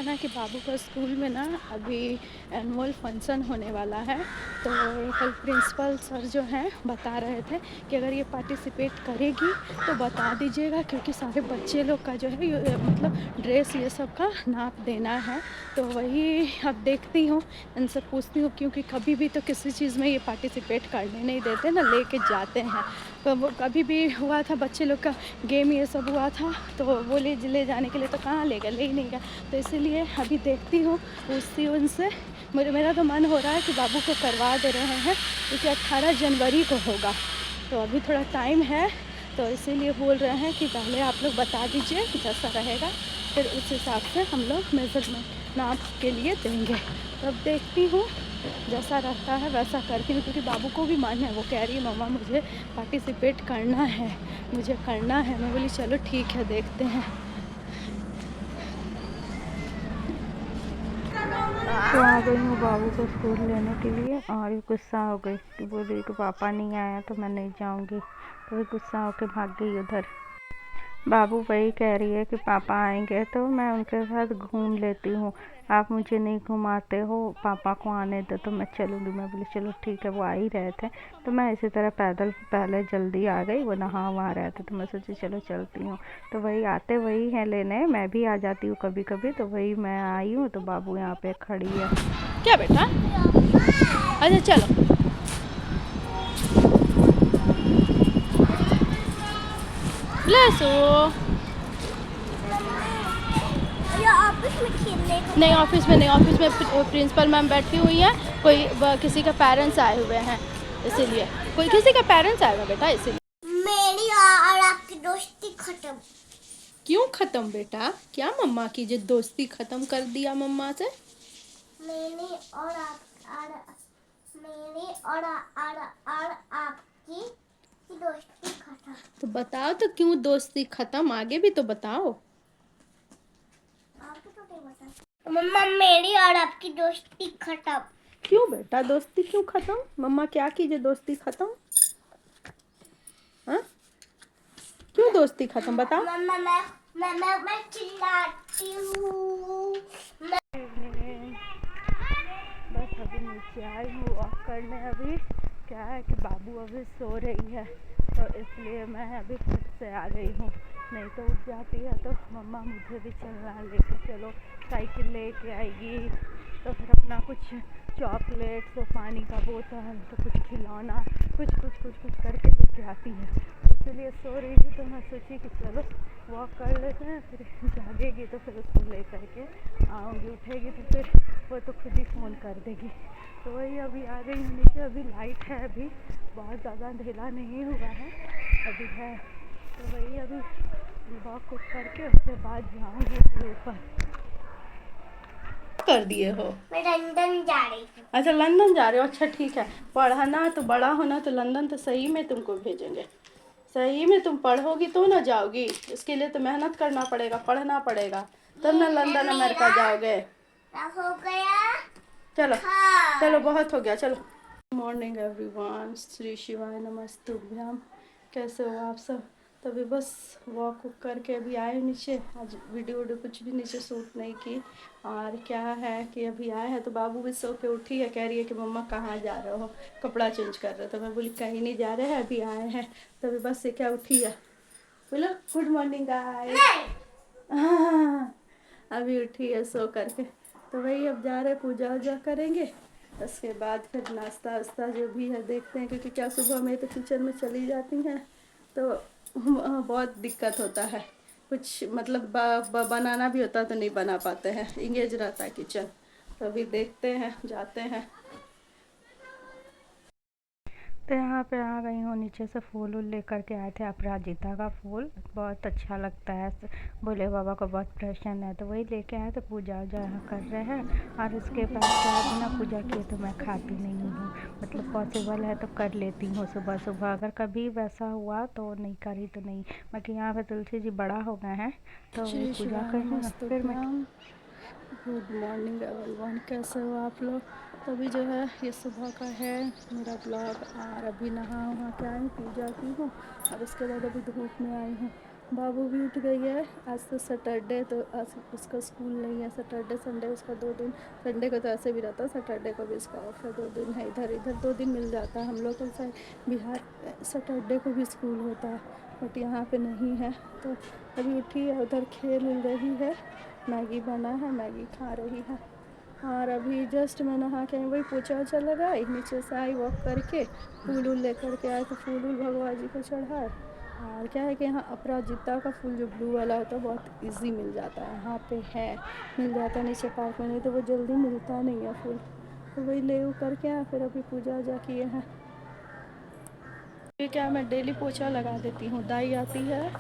ना कि बाबू का स्कूल में ना अभी एनुअल फंक्शन होने वाला है। तो कल प्रिंसिपल सर जो हैं बता रहे थे कि अगर ये पार्टिसिपेट करेगी तो बता दीजिएगा, क्योंकि सारे बच्चे लोग का जो है मतलब ड्रेस ये सब का नाप देना है। तो वही अब देखती हूँ, इनसे पूछती हूँ, क्योंकि कभी भी तो किसी चीज़ में ये पार्टिसिपेट करने नहीं देते ना, लेके जाते हैं। कभी भी हुआ था बच्चे लोग का गेम ये सब हुआ था, तो वो ले जाने के लिए तो कहाँ ले गए, ले ही नहीं गए। तो इसीलिए अभी देखती हूँ, पूछती हूँ उनसे। मेरा तो मन हो रहा है कि बाबू को करवा दे रहे हैं, क्योंकि 18 जनवरी को होगा, तो अभी थोड़ा टाइम है। तो इसीलिए बोल रहे हैं कि पहले आप लोग बता दीजिए जैसा रहेगा, फिर उस हिसाब से हम लोग मेज़रमेंट नाप के लिए देंगे। तो अब देखती हूँ जैसा रहता है वैसा करती हूँ, क्योंकि बाबू को भी मन है, वो कह रही है मम्मा मुझे पार्टिसिपेट करना है, मुझे करना है। मैं बोली चलो ठीक है, देखते हैं। तो आ गई हूँ बाबू को स्कूल लेने के लिए, और ये गुस्सा हो गई कि बोल रही कि पापा नहीं आया तो मैं नहीं जाऊँगी। तो ये गुस्सा होकर भाग गई उधर। बाबू वही कह रही है कि पापा आएंगे तो मैं उनके साथ घूम लेती हूँ, आप मुझे नहीं घुमाते हो, पापा को आने दो तो मैं चलूँगी। मैं बोली चलो ठीक है। वो आ ही रहे थे तो मैं इसी तरह पैदल पहले जल्दी आ गई, वो नहा वहा रहे थे तो मैं सोची चलो चलती हूँ। तो वही आते वही हैं लेने, मैं भी आ जाती हूँ कभी कभी। तो वही मैं आई हूँ तो बाबू यहाँ पे खड़ी है। क्या बेटा? अच्छा चलो। लेसो। ऑफिस में खेलने को नहीं, ऑफिस में नहीं, ऑफिस में प्रिंसिपल मैम बैठी हुई हैं, कोई किसी का पेरेंट्स आए हुए हैं, इसीलिए कोई किसी का पेरेंट्स आएगा बेटा, इसीलिए। मेरी और आपकी दोस्ती खत्म। क्यों ख़त्म बेटा? क्या मम्मा की जो दोस्ती ख़त्म कर दिया मम्मा से? मेरी और मेरी और आपकी दोस्ती खत्म। तो बताओ तो क्यों दोस्ती ख़त्म, आगे भी तो बताओ। आपको तो नहीं पता। मम्मा मेरी और आपकी दोस्ती खत्म। क्यों बेटा दोस्ती क्यों ख़त्म? मम्मा क्या की जो दोस्ती ख़त्म? हाँ, क्यों दोस्ती ख़त्म बताओ। मम्मा मैं चिल्लाती हूँ। बस अभी नीचे आई हूँ वॉक करने। अभी क्या है कि बाबू अभी सो रही है, तो इसलिए मैं अभी खुद से आ गई हूँ। नहीं तो उठ जाती है तो मम्मा मुझे भी चलना, लेके चलो, साइकिल लेके आएगी, तो फिर अपना कुछ चॉकलेट्स और पानी का बोतल, तो कुछ खिलौना, कुछ करके लेके आती है। इसलिए सो रही थी तो मैं सोची कि चलो वॉक कर लेते हैं, फिर जागेगी तो फिर उसको ले करके आऊँगी। उठेगी तो फिर वो तो खुद ही फ़ोन कर देगी। तो वही अभी आ गई हूँ नीचे। अभी लाइट है, अभी बहुत ज़्यादा अंधेरा नहीं हुआ है, अभी है। तो वही अभी वॉक करके उसके बाद जाऊँगी ऊपर। कर दिए हो? मैं लंदन जा रही हूँ। अच्छा लंदन जा रहे हो, अच्छा ठीक है। पढ़ना तो बड़ा होना तो लंदन तो सही में तुमको भेजेंगे, सही में तुम पढ़ोगी तो ना जाओगी। इसके लिए तो मेहनत करना पड़ेगा, पढ़ना पड़ेगा, तब ना लंदन अमेरिका जाओगे। हो गया। चलो हाँ। चलो, बहुत हो गया, चलो। मॉर्निंग एवरीवन, श्री शिवाय नमस्तुभ्यम। कैसे हो आप सब? तभी बस वॉक करके अभी आए नीचे। आज वीडियो कुछ भी नीचे शूट नहीं की। और क्या है कि अभी आए हैं तो बाबू भी सो के उठी है, कह रही है कि मम्मा कहाँ जा रहे हो, कपड़ा चेंज कर रहे। तो मैं बोली कहीं नहीं जा रहे हैं, अभी आए हैं। तभी बस से क्या उठी है, बोलो गुड मॉर्निंग गाइस। अभी उठी है सो करके। तो वही अब जा रहे, पूजा वूजा करेंगे, उसके बाद फिर नाश्ता वास्ता जो भी है देखते हैं, क्योंकि क्या सुबह में तो किचन में चली जाती हैं तो बहुत दिक्कत होता है। कुछ मतलब बनाना भी होता है तो नहीं बना पाते हैं, इंगेज रहता है किचन। तो अभी देखते हैं, जाते हैं। तो यहाँ पे आ गई हूँ। नीचे से फूल वूल लेकर के आए थे, अपराजिता का फूल बहुत अच्छा लगता है, भोले बाबा को बहुत प्रसन्न है, तो वही लेके आए। तो पूजा वूजा यहाँ कर रहे हैं। और उसके बाद क्या है, बिना पूजा किए तो मैं खाती नहीं हूँ। मतलब पॉसिबल है तो कर लेती हूँ सुबह सुबह, अगर कभी वैसा हुआ तो नहीं करी तो नहीं। बाकी यहाँ पे तुलसी जी बड़ा हो गए हैं तो वही श्री पूजा शिवाय कर लूँगा फिर मैं। नमस्तुभ्यम। गुड मॉर्निंग एवरीवन, कैसे हो आप लोग? तो अभी जो है ये सुबह का है मेरा ब्लॉग। और अभी नहा वहा के आई हूँ, पूजा की हूँ, और उसके बाद अभी धूप में आई हूँ। बाबू भी उठ गई है। आज तो सैटरडे, तो आज उसका स्कूल नहीं है। सैटरडे संडे उसका 2 दिन, संडे को तो ऐसे भी रहता है, सैटरडे को भी उसका ऑफ है। 2 दिन है, इधर इधर 2 दिन मिल जाता है। हम लोग को शायद बिहार सैटरडे को भी स्कूल होता है, बट यहाँ पे नहीं है। तो अभी उठी है, उधर खेल रही है। मैगी बना है, मैगी खा रही है। और अभी जस्ट मैं नहा के वही पोछा वोछा लगाई, नीचे से आई वॉक करके, फूल वूल लेकर के आए, तो फूल वूल भगवान जी को चढ़ाए। और क्या है कि यहाँ अपराजिता का फूल जो ब्लू वाला होता है बहुत इजी मिल जाता है, यहाँ पे है, मिल जाता है नीचे पार्क में, नहीं तो वो जल्दी मिलता नहीं है फूल। तो वही ले करके आए, फिर अभी पूजा वूजा किए हैं। ये क्या, मैं डेली पोछा लगा देती हूँ। दाई आती है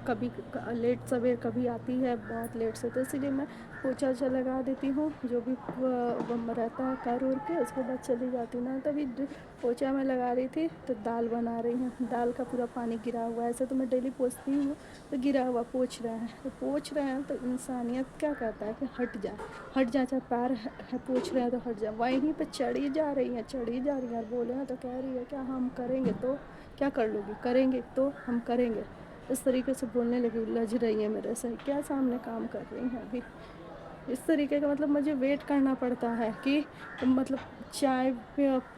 कभी लेट सवेर, कभी आती है बहुत लेट से, तो इसीलिए मैं पोछा वोछा लगा देती हूँ। जो भी रहता है कर उर के, उसके बाद चली जाती हूँ ना। तभी पोछा मैं लगा रही थी तो दाल बना रही हूँ। दाल का पूरा पानी गिरा हुआ है। ऐसे तो मैं डेली पोछती हूँ, तो गिरा हुआ पोछ रहे हैं, तो पोछ रहे हैं तो इंसानियत क्या कहता है कि हट जा, हट जा, चाहे पैर है पोछ रहे हैं तो हट जा। वहीं पे चढ़ी जा रही है, चढ़ी जा रही है। बोले हैं तो कह रही है क्या हम करेंगे तो क्या कर लोगी, करेंगे तो हम करेंगे, इस तरीके से बोलने लगी। उलझ रही है मेरे से, क्या सामने काम कर रही हैं अभी। इस तरीके का मतलब मुझे वेट करना पड़ता है कि मतलब चाय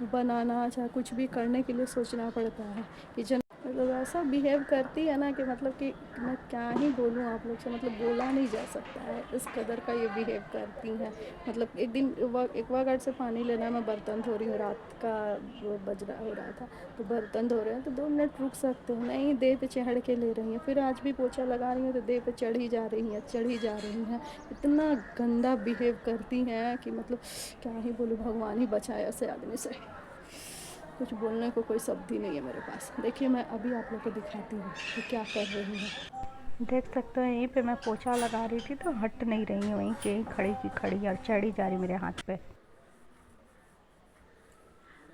बनाना, चाहे कुछ भी करने के लिए सोचना पड़ता है। किचन मतलब ऐसा बिहेव करती है ना कि मतलब कि मैं क्या ही बोलूँ आप लोग से, मतलब बोला नहीं जा सकता है, इस कदर का ये बिहेव करती हैं। मतलब एक दिन एक्वागार्ड से पानी लेना, मैं बर्तन धो रही हूँ, रात का वो बज रहा हो रहा था, तो बर्तन धो रहे हैं तो 2 मिनट रुक सकते हो, नहीं दे पे चढ़ के ले रही हैं। फिर आज भी पोछा लगा रही हूँ तो दे पे चढ़ी जा रही हैं, चढ़ी जा रही हैं। इतना गंदा बिहेव करती हैं कि मतलब क्या ही बोलूँ, भगवान ही बचाए ऐसे आदमी से। कुछ बोलने को कोई शब्द ही नहीं है मेरे पास। देखिए मैं अभी आप लोग को दिखाती हूँ कि क्या कर रही हूँ। देख सकते हो यहीं पे मैं पोछा लगा रही थी तो हट नहीं रही है, वहीं के ही खड़ी की खड़ी और चढ़ी जा रही मेरे हाथ पे।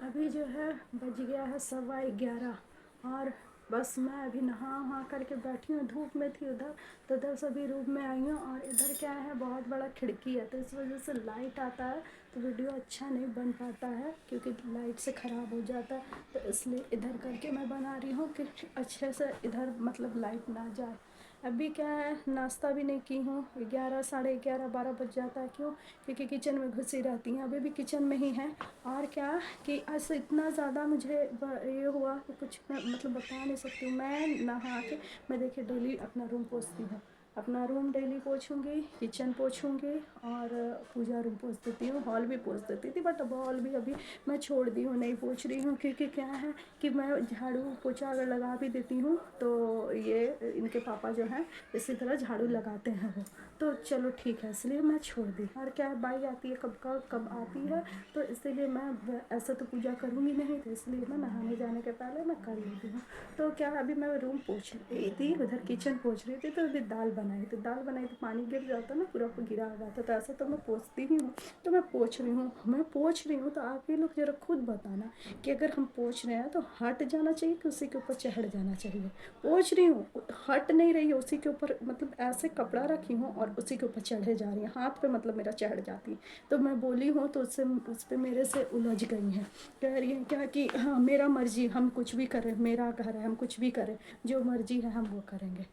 अभी जो है बज गया है 11:15, और बस मैं अभी नहा वहा करके बैठी हूँ। धूप में थी उधर, तो उधर से भी रूम में आई हूँ। और इधर क्या है, बहुत बड़ा खिड़की है, तो इस वजह से लाइट आता है तो वीडियो अच्छा नहीं बन पाता है, क्योंकि लाइट से ख़राब हो जाता है। तो इसलिए इधर करके मैं बना रही हूँ कि अच्छे से इधर मतलब लाइट ना जाए। अभी क्या है, नाश्ता भी नहीं की हूँ, 11 साढ़े 11 12 बज जाता है। क्यों? क्योंकि किचन में घुसी रहती हैं, अभी भी किचन में ही हैं। और क्या कि आज से इतना ज़्यादा मुझे ये हुआ कि कुछ मैं मतलब बता नहीं सकती हूँ। मैं नहा के, मैं देखिए डेली अपना रूम पोंछती हूँ, अपना रूम डेली पोंछूंगी, किचन पोंछूंगी, और पूजा रूम पोंछ देती हूँ, हॉल भी पोंछ देती थी, बट अब हॉल भी अभी मैं छोड़ दी हूँ, नहीं पोंछ रही हूँ। क्योंकि क्या है कि मैं झाड़ू पोछा अगर लगा भी देती हूँ तो ये इनके पापा जो हैं इसी तरह झाड़ू लगाते हैं वो, तो चलो ठीक है, इसलिए मैं छोड़ दी। और क्या है, बाई आती है कब का कब आती है, तो इसीलिए मैं ऐसा तो पूजा करूँगी नहीं, तो इसलिए मैं नहाने जाने के पहले मैं कर लेती हूँ। तो क्या अभी मैं रूम पोंछ रही थी, उधर किचन पोंछ रही थी, तो अभी दाल बनाई तो पानी गिर जाता ना, पूरा गिरा हुआ था, तो ऐसा तो मैं पोंछती ही हूँ। तो मैं पोंछ रही हूँ, तो आप ही लोग जरा खुद बताना कि अगर हम पोंछ रहे हैं तो हट जाना चाहिए कि उसी के ऊपर चढ़ जाना चाहिए। पोंछ रही हूँ, हट नहीं रही है, उसी के ऊपर मतलब ऐसे कपड़ा रखी हूँ और उसी के ऊपर चढ़े जा रही है, हाथ पे मतलब मेरा चढ़ जाती है। तो मैं बोली हूँ तो उससे उस पर मेरे से उलझ गई हैं, कह रही हैं क्या कि हाँ मेरा मर्जी, हम कुछ भी करें, मेरा घर है, हम कुछ भी करें, जो मर्जी है हम वो करेंगे।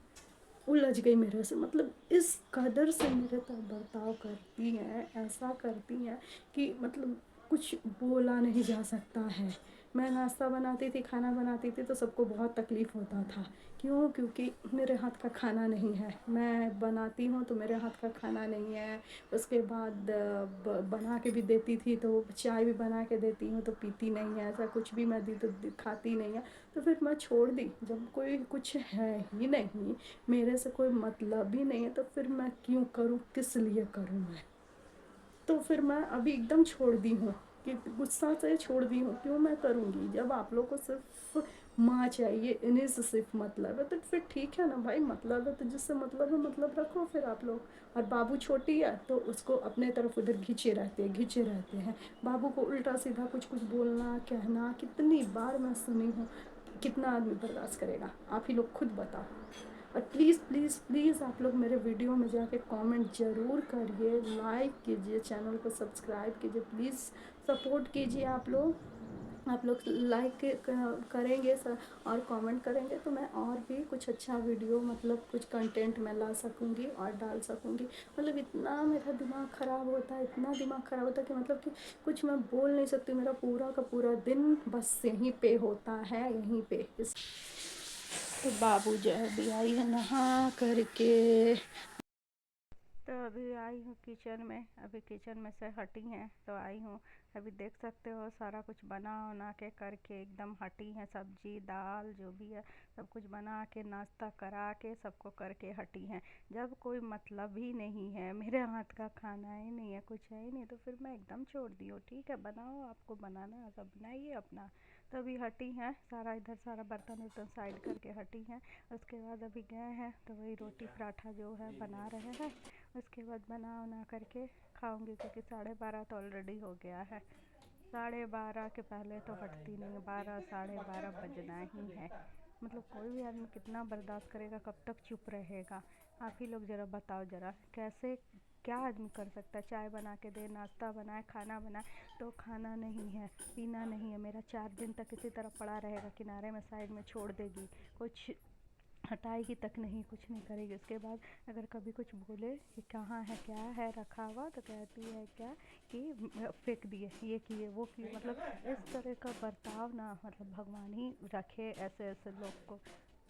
उलझ गई मेरे से, मतलब इस कदर से मेरे तक बर्ताव करती हैं, ऐसा करती हैं कि मतलब कुछ बोला नहीं जा सकता है। मैं नाश्ता बनाती थी, खाना बनाती थी, तो सबको बहुत तकलीफ़ होता था। क्यों? क्योंकि मेरे हाथ का खाना नहीं है। मैं बनाती हूँ तो मेरे हाथ का खाना नहीं है। उसके बाद बना के भी देती थी, तो चाय भी बना के देती हूँ तो पीती नहीं है, ऐसा कुछ भी मैं दी तो खाती नहीं है। तो फिर मैं छोड़ दी, जब कोई कुछ है ही नहीं, मेरे से कोई मतलब ही नहीं है, तो फिर मैं क्यों करूँ, किस लिए करूँ मैं। तो फिर मैं अभी एकदम छोड़ दी हूँ कि गुस्सा से छोड़ दी हूँ। क्यों मैं करूँगी, जब आप लोग को सिर्फ माँ चाहिए, इन्हीं से सिर्फ मतलब है, तो फिर ठीक है ना भाई, मतलब है तो जिससे मतलब है मतलब रखो फिर आप लोग। और बाबू छोटी है तो उसको अपने तरफ उधर खींचे रहते हैं। बाबू को उल्टा सीधा कुछ कुछ बोलना कहना, कितनी बार मैं सुनी हूँ, कितना आदमी बर्दाश्त करेगा, आप ही लोग खुद बताओ। और प्लीज़ प्लीज़ प्लीज़ आप लोग मेरे वीडियो में जाके कमेंट ज़रूर करिए, लाइक कीजिए, चैनल को सब्सक्राइब कीजिए, प्लीज़ सपोर्ट कीजिए आप लोग। आप लोग लाइक करेंगे और कमेंट करेंगे तो मैं और भी कुछ अच्छा वीडियो मतलब कुछ कंटेंट मैं ला सकूँगी और डाल सकूँगी। मतलब इतना मेरा दिमाग ख़राब होता है, इतना दिमाग ख़राब होता है कि मतलब कि कुछ मैं बोल नहीं सकती। मेरा पूरा का पूरा दिन बस यहीं पे होता है, यहीं पे। तो बाबू जो है अभी आई है नहा करके। तो अभी आई हूँ किचन में, अभी किचन में से हटी हैं तो आई हूँ। अभी देख सकते हो सारा कुछ बना उना के करके एकदम हटी हैं, सब्जी दाल जो भी है सब कुछ बना के नाश्ता करा के सबको करके हटी हैं। जब कोई मतलब ही नहीं है, मेरे हाथ का खाना ही नहीं है, कुछ है ही नहीं, तो फिर मैं एकदम छोड़ दी हूँ। ठीक है बनाओ, आपको बनाना है सब बनाइए अपना। तो अभी हटी हैं, सारा इधर सारा बर्तन वर्तन साइड करके हटी हैं। उसके बाद अभी गए हैं तो वही रोटी पराठा जो है बना रहे हैं। उसके बाद बना उना करके खाऊंगी, क्योंकि 12:30 तो ऑलरेडी हो गया है। 12:30 के पहले तो हटती नहीं, 12 12:30 बजना ही है। मतलब कोई भी आदमी कितना बर्दाश्त करेगा, कब तक चुप रहेगा? आप ही लोग ज़रा बताओ, ज़रा कैसे क्या आदमी कर सकता है? चाय बना के दे, नाश्ता बनाए, खाना बनाए, तो खाना नहीं है, पीना नहीं है। मेरा 4 दिन तक इसी तरह पड़ा रहेगा, किनारे में साइड में छोड़ देगी, कुछ हटाएगी तक नहीं, कुछ नहीं करेगी। उसके बाद अगर कभी कुछ बोले कि कहाँ है क्या है रखा हुआ, तो कहती है क्या कि फेंक दिए, ये किए वो किए। मतलब इस तरह का बर्ताव ना, मतलब भगवान ही रखे ऐसे ऐसे लोग को,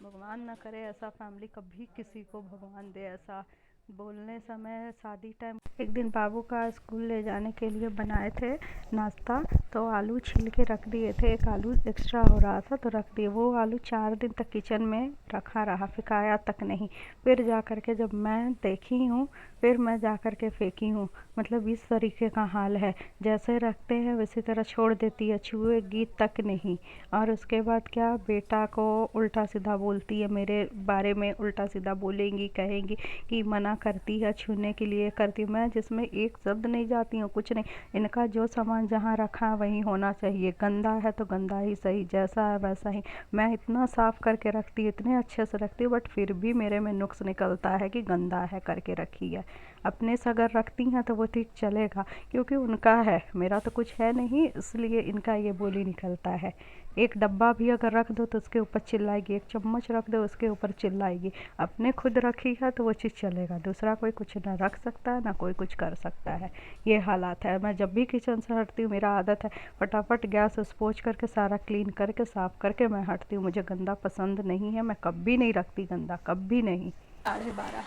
भगवान ना करे ऐसा फैमिली कभी किसी को भगवान दे ऐसा। बोलने समय शादी टाइम एक दिन बाबू का स्कूल ले जाने के लिए बनाए थे नाश्ता, तो आलू छील के रख दिए थे, एक आलू एक्स्ट्रा हो रहा था तो रख दिए। वो आलू 4 दिन तक किचन में रखा रहा, फेंकाया तक नहीं। फिर जा कर के जब मैं देखी हूँ, फिर मैं जा कर के फेंकी हूँ। मतलब इस तरीके का हाल है, जैसे रखते हैं वैसी तरह छोड़ देती है, छुएगी तक नहीं। और उसके बाद क्या, बेटा को उल्टा सीधा बोलती है, मेरे बारे में उल्टा सीधा बोलेंगी, कहेंगी कि मना करती है छूने के लिए, करती मैं जिसमें एक शब्द नहीं जाती हूँ, कुछ नहीं। इनका जो सामान जहाँ रखा वहीं होना चाहिए, गंदा है तो गंदा ही सही, जैसा है वैसा ही। मैं इतना साफ़ करके रखती हूँ, इतने अच्छे से रखती हूँ, बट फिर भी मेरे में नुक्स निकलता है कि गंदा है करके रखी है। अपने से अगर रखती हैं तो वो ठीक चलेगा, क्योंकि उनका है, मेरा तो कुछ है नहीं, इसलिए इनका ये बोली निकलता है। एक डब्बा भी अगर रख दो तो उसके ऊपर चिल्लाएगी, एक चम्मच रख दो उसके ऊपर चिल्लाएगी। अपने खुद रखी है तो वो चीज़ चलेगा, दूसरा कोई कुछ ना रख सकता है ना कोई कुछ कर सकता है। ये हालात है। मैं जब भी किचन से हटती हूँ, मेरा आदत है फटाफट गैस पोंछ करके सारा क्लीन करके साफ़ करके मैं हटती हूँ। मुझे गंदा पसंद नहीं है, मैं कभी नहीं रखती गंदा, कभी नहीं। 12:30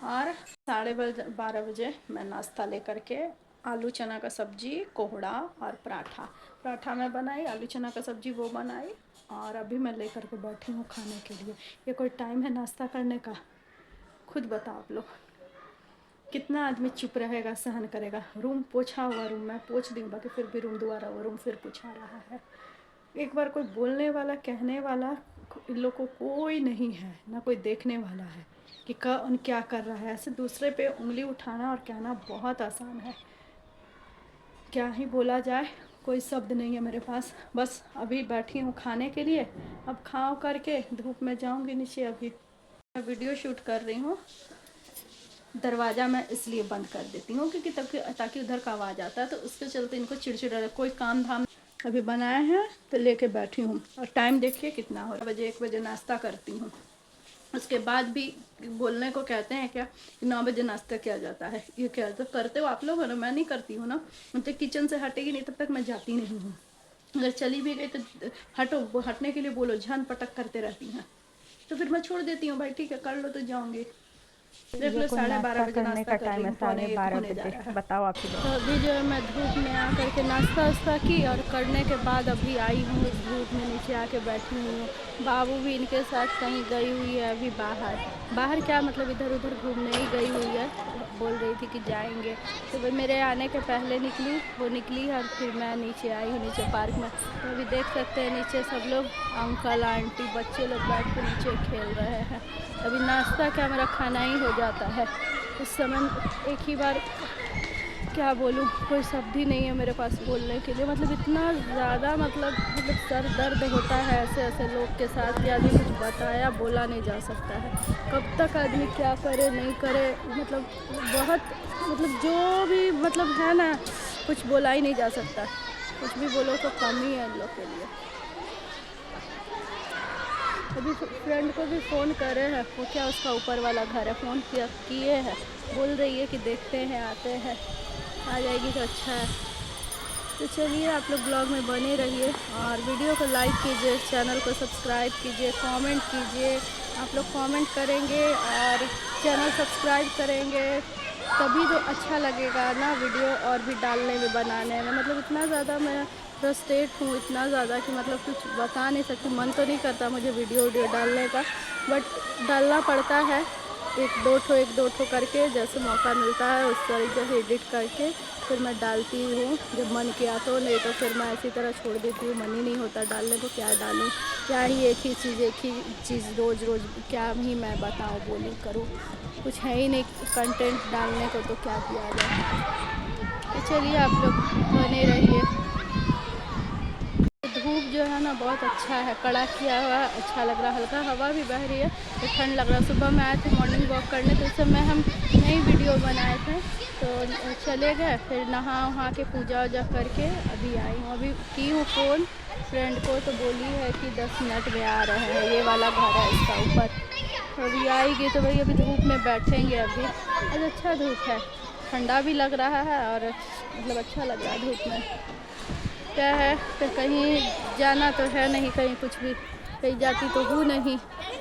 और 12:30 बजे मैं नाश्ता लेकर के आलू चना का सब्जी, कोहड़ा और पराठा मैं बनाई, आलू चना का सब्जी वो बनाई, और अभी मैं लेकर के बैठी हूँ खाने के लिए। ये कोई टाइम है नाश्ता करने का? खुद बताओ आप लोग, कितना आदमी चुप रहेगा, सहन करेगा? रूम पोछा हुआ, रूम मैं पोछ दी, बाकी फिर भी रूम दोबारा वो रूम फिर पोछा रहा है। एक बार कोई बोलने वाला, कहने वाला इन लोग को कोई नहीं है, ना कोई देखने वाला है कि क्या कर रहा है। ऐसे दूसरे पे उंगली उठाना और कहना बहुत आसान है, क्या ही बोला जाए, कोई शब्द नहीं है मेरे पास। बस अभी बैठी हूँ खाने के लिए, अब खाओ करके धूप में जाऊँगी नीचे। अभी मैं वीडियो शूट कर रही हूँ, दरवाज़ा मैं इसलिए बंद कर देती हूँ क्योंकि ताकि उधर का आवाज़ आता है, तो उसके चलते इनको चिड़चिड़ा, कोई काम धाम। अभी बनाए हैं तो लेके बैठी हूँ, और टाइम देखिए कितना हो, 1 बजे नाश्ता करती हूँ। उसके बाद भी बोलने को कहते हैं क्या, 9 बजे नाश्ता किया जाता है, ये क्या तो करते हो आप लोग, है ना? मैं नहीं करती हूँ ना, जब तक किचन से हटेगी नहीं तब तक मैं जाती नहीं हूँ। अगर चली भी गई तो हटो, हटने के लिए बोलो, झन पटक करते रहती हैं, तो फिर मैं छोड़ देती हूँ, भाई ठीक है कर लो तो जाऊँगी। देख लो 12:30 बजे नाश्ता कर रही हूँ, 12:45 होने जा रहा है। बताओ आप ही। तो अभी जो है मैं धूप में आ करके नाश्ता वास्ता की, और करने के बाद अभी आई हूँ धूप में, नीचे आके बैठी हुई हूँ। बाबू भी इनके साथ कहीं गई हुई है अभी बाहर क्या मतलब इधर उधर घूमने ही गई हुई है, बोल रही थी कि जाएंगे। तो भाई मेरे आने के पहले वो निकली है, और फिर मैं नीचे आई हूँ, नीचे पार्क में। तो अभी देख सकते हैं नीचे सब लोग, अंकल आंटी बच्चे लोग बैठ के नीचे खेल रहे हैं। अभी नाश्ता क्या, मेरा खाना ही हो जाता है उस समय। एक ही बार क्या बोलूँ, कोई शब्द ही नहीं है मेरे पास बोलने के लिए। मतलब इतना ज़्यादा मतलब सर दर्द होता है ऐसे ऐसे लोग के साथ कि आदमी कुछ बताया बोला नहीं जा सकता है। कब तक आदमी क्या करे नहीं करे, मतलब बहुत, मतलब जो भी मतलब है ना, कुछ बोला ही नहीं जा सकता। कुछ भी बोलो तो कम ही है इन लोग के लिए। अभी फ्रेंड को भी फ़ोन करे हैं, वो क्या उसका ऊपर वाला घर है, फ़ोन किए हैं, बोल रही है कि देखते हैं आते हैं, आ जाएगी तो अच्छा है। तो चलिए आप लोग ब्लॉग में बने रहिए और वीडियो को लाइक कीजिए, चैनल को सब्सक्राइब कीजिए, कमेंट कीजिए। आप लोग कमेंट करेंगे और चैनल सब्सक्राइब करेंगे तभी तो अच्छा लगेगा ना वीडियो और भी डालने में, बनाने में। मतलब इतना ज़्यादा मैं फ्रस्ट्रेट हूँ, इतना ज़्यादा कि मतलब कुछ बता नहीं सकती। मन तो नहीं करता मुझे वीडियो डालने का, बट डालना पड़ता है एक दो ठो करके, जैसे मौका मिलता है उस तरीके से एडिट करके फिर मैं डालती हूँ जब मन किया तो, नहीं तो फिर मैं इसी तरह छोड़ देती हूँ। मन ही नहीं होता डालने को, क्या डालूँ, क्या ही एक ही चीज़ रोज़ रोज़ क्या ही मैं बताऊँ, बोलूँ, करूँ, कुछ है ही नहीं कंटेंट डालने को, तो क्या किया जाए। तो चलिए आप लोग बने रहिए। धूप जो है ना बहुत अच्छा है, कड़ा किया हुआ, अच्छा लग रहा, हल्का हवा भी बह रही है तो ठंड लग रहा है। सुबह में आए थे मॉर्निंग वॉक करने, तो उस समय हम नई वीडियो बनाए थे, तो चले गए, फिर नहा वहा के पूजा वूजा करके अभी आई हूँ। अभी की हूँ फ़ोन फ्रेंड को, तो बोली है कि 10 मिनट में आ रहे हैं, ये वाला घर है इसका ऊपर। तो अभी आएगी तो भाई अभी धूप में बैठेंगे। अभी आज अच्छा धूप है, ठंडा भी लग रहा है और मतलब अच्छा लग रहा है धूप में। क्या है फिर कहीं जाना तो है नहीं, कहीं कुछ भी कहीं जाती तो हूँ नहीं,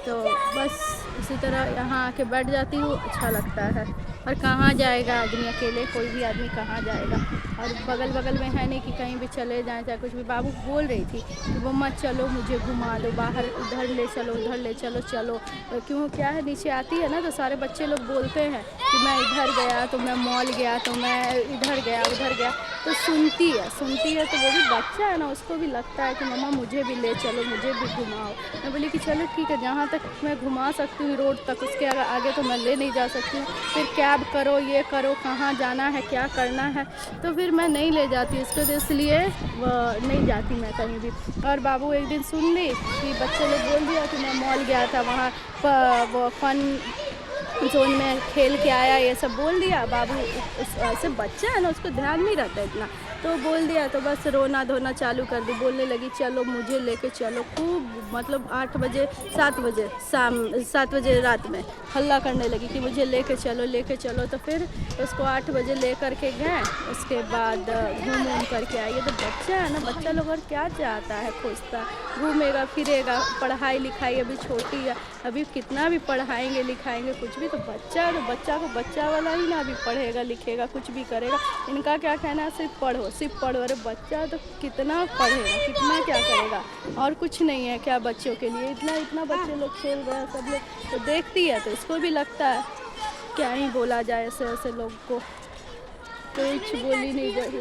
तो बस इसी तरह यहाँ आके बैठ जाती हूँ, अच्छा लगता है। और कहाँ जाएगा आदमी अकेले, कोई भी आदमी कहाँ जाएगा। और बगल में है नहीं कि कहीं भी चले जाएं, चाहे कुछ भी। बाबू बोल रही थी कि मम्मा चलो मुझे घुमा दो बाहर, इधर ले चलो उधर ले चलो चलो। क्यों क्या है, नीचे आती है ना तो सारे बच्चे लोग बोलते हैं कि मैं इधर गया तो मैं मॉल गया तो मैं इधर गया उधर गया, तो सुनती है तो वो भी बच्चा है ना, उसको भी लगता है कि मम्मा मुझे भी ले चलो, मुझे भी घुमाओ। मैं बोली कि चलो ठीक है, जहाँ तक मैं घुमा सकती हूँ रोड तक, उसके आगे तो मैं ले नहीं जा सकती हूँ। फिर कैब करो, ये करो, कहाँ जाना है क्या करना है, तो फिर मैं नहीं ले जाती इसको, तो इसलिए नहीं जाती मैं कहीं भी। और बाबू एक दिन सुन ली कि बच्चे लोग बोल दिया कि मैं मॉल गया था, वहाँ वो फन जोन में खेल के आया, ये सब बोल दिया। बाबू ऐसे बच्चा है ना, उसको ध्यान नहीं रहता इतना, तो बोल दिया तो बस रोना धोना चालू कर दी। बोलने लगी चलो मुझे लेके चलो, खूब मतलब 8 बजे 7 बजे शाम 7 बजे रात में हल्ला करने लगी कि मुझे लेके चलो। तो फिर उसको 8 बजे ले करके गए, उसके बाद घूम करके आई। ये तो बच्चा है ना, बच्चा लोग और क्या चाहता है, खोजता घूमेगा फिरेगा। पढ़ाई लिखाई अभी छोटी है, अभी कितना भी पढ़ाएंगे लिखाएंगे कुछ भी, तो बच्चा है तो बच्चा को बच्चा वाला ही ना अभी पढ़ेगा लिखेगा कुछ भी करेगा। इनका क्या कहना है, सिर्फ पढ़ो। अरे बच्चा तो कितना पढ़ेगा, कितना क्या करेगा, और कुछ नहीं है क्या बच्चों के लिए। इतना बच्चे लोग खेल रहे हैं, सब लोग तो देखती है तो इसको भी लगता है क्या ही बोला जाए, ऐसे लोग को कुछ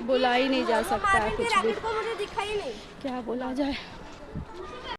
बोला ही नहीं जा सकता है, कुछ भी क्या बोला जाए।